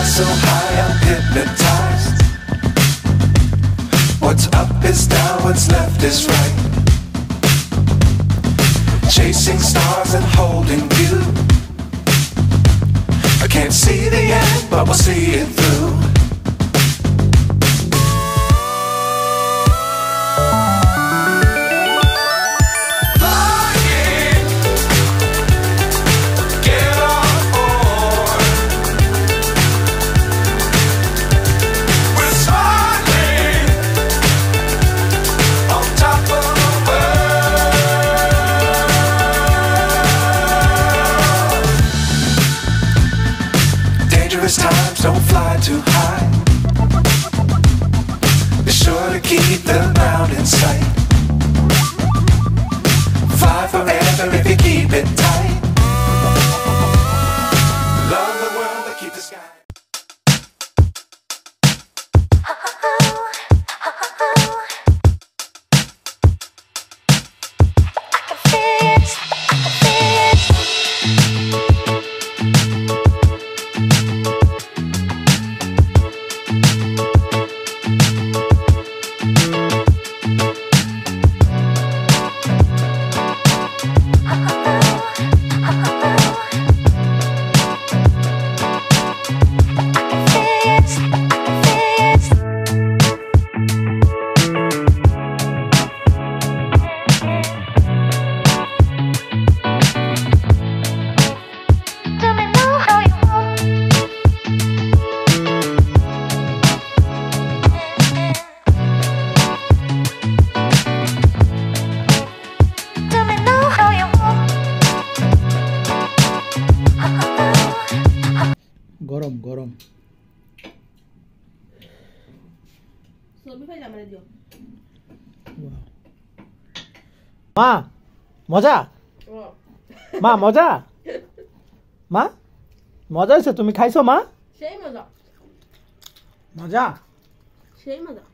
so high I'm hypnotized. What's up is down, what's left is right. Chasing stars and holding you. I can't see the end, but we'll see it through. Times don't fly too high. Be sure to keep the ground in sight. Fly forever if you keep it tight. Love the world but keep the sky. গরম গরম মা মজা মা মজা মা মজা হয়েছে তুমি খাইছো মা সেই মজা মজা সেই মজা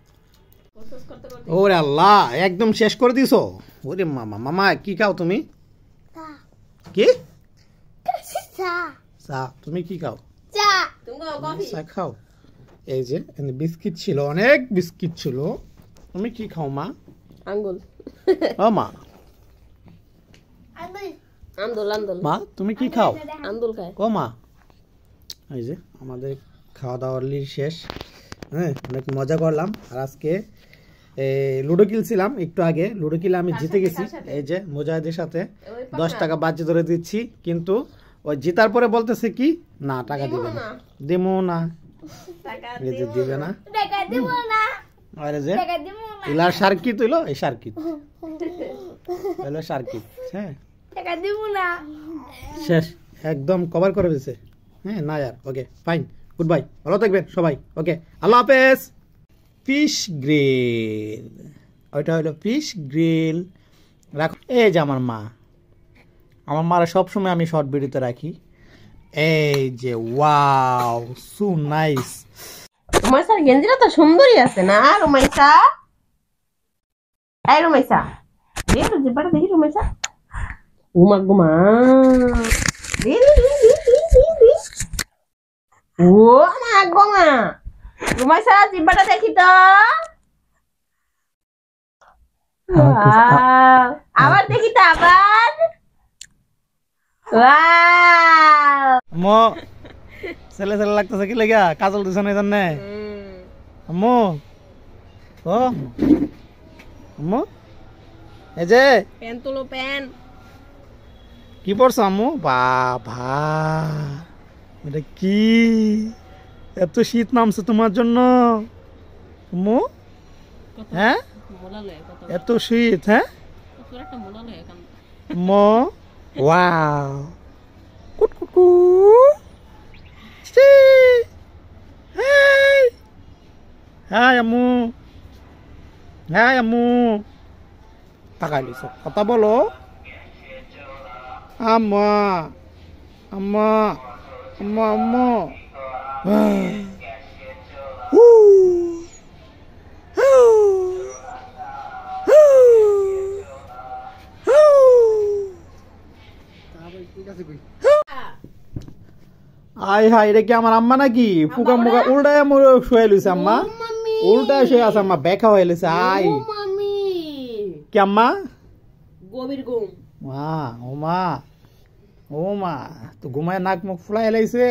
প্রসেস করতে করতে ওরে আল্লাহ একদম শেষ করে দিছো ওরে মামা মামা কি খাও তুমি কি চা তুমি কি খাও চা খাও এই যে বিস্কিট ছিল অনেক বিস্কিট ছিল তুমি কি খাও মা আঙ্গুল ও মা আন্দুল আন্দুল মা তুমি কি খাও আন্দুল খায় ও মা এই যে আমাদের খাওয়া দাওয়ার শেষ হ্যাঁ অনেক মজা করলাম আর আজকে লুডো খেলছিলাম একটু আগে লুডো খেলে আমি জিতে গেছি এই যে মুজাহিদের সাথে 10 টাকা বাজি ধরে দিচ্ছি কিন্তু ওই জিতার পরে বলতেছে কি না টাকা দিবে না দেবো না দিবে না আরে যে ইলার সার্কিট হইলো এই সার্কিট হইলো সার্কিট হ্যাঁ টাকা দিব না শেষ একদম কভার করে দিয়েছে হ্যাঁ না यार ওকে ফাইন গুড বাই ভালো থাকবেন সবাই ওকে আল্লাহ হাফেজ ফিশ গ্রিল ওইটা হলো ফিশ গ্রিল রাখো এই যে আমার মারা সবসময় আমি শর্ট ভিডিওতে রাখি এই যে ওয়াও সো নাইস রুমাইসার গেঞ্জিটা তো সুন্দরই আছে না রুমাইসা এই রুমাইসা দেখো জিব্বাটা দেখি রুমাইসা উমা গুমা ও মা গুমা রুমাইসা জিব্বাটা দেখি তো আবার দেখি তো আবার মো ছেলে ছেলে লাগতেছে কি লাগা কাজল দিছ না জানে আম্মু ও আম্মু এই যে পেন তোলো পেন কি পড়ছ আম্মু বাবা এটা কি এত শীত নামছে তোমার জন্য আম্মু হ্যাঁ এত শীত হ্যাঁ মো ওয়াও কুট কুট কুট হাই হাই আম্মু হাই আম্মু তাকাই লিছো কথা বলো আম্মা আম্মা আম্মা আম্মা আয় হায়, এটা কি আমার আম্মা নাকি? ফুকা মুখা উল্টায় শুয়ে লইছে আম্মা, উল্টায় শুয়ে আছে আম্মা, বেকা হয়ে লইছে। আই কি আম্মা? গভীর ঘুম। মা ও মা, ও মা তো ঘুমায় নাক মুখ ফুলাই লাইছে।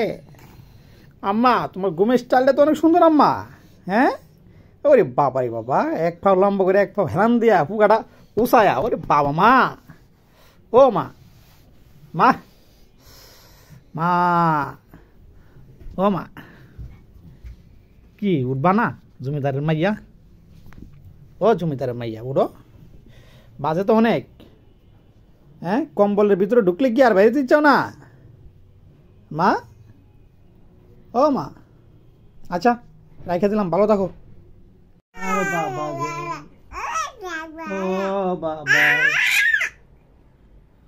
আম্মা তোমার ঘুমের স্টাইলটা তো অনেক সুন্দর আম্মা। হ্যাঁ, ওরে বাবা রে বাবা, এক পা লম্বা করে এক পা হেলান দিয়া ফুকাটা উসায়া। ওরে বাবা, মা ও মা, মা মা ও মা, কি উঠবা না জমিদারের মাইয়া? ও জমিদারের মাইয়া উঠো, বাজে তো অনেক। হ্যাঁ, কম্বলের ভিতরে ঢুকলে কি আর বাইরে দিচ্ছাও না মা? ও মা, আচ্ছা রাইখা দিলাম, ভালো থাকো। আরে বাবা গো, ও বাবা,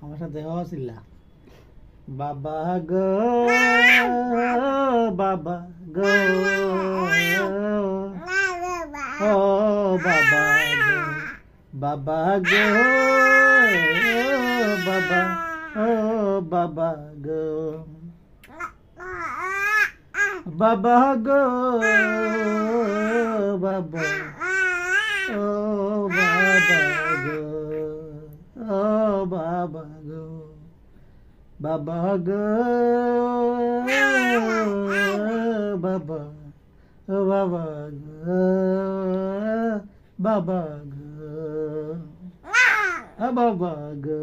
আমার সাথে হসিল্লা। বাবা গো, বাবা গো, ও বাবা গো, বাবা গো, বাবা, ও বাবা গো, বাবা গো, বাবা, ও বাবা গো, ও বাবা গো, বাবা গো, বাবা, ও বাবা গো, বাবা গো, বাবা গো।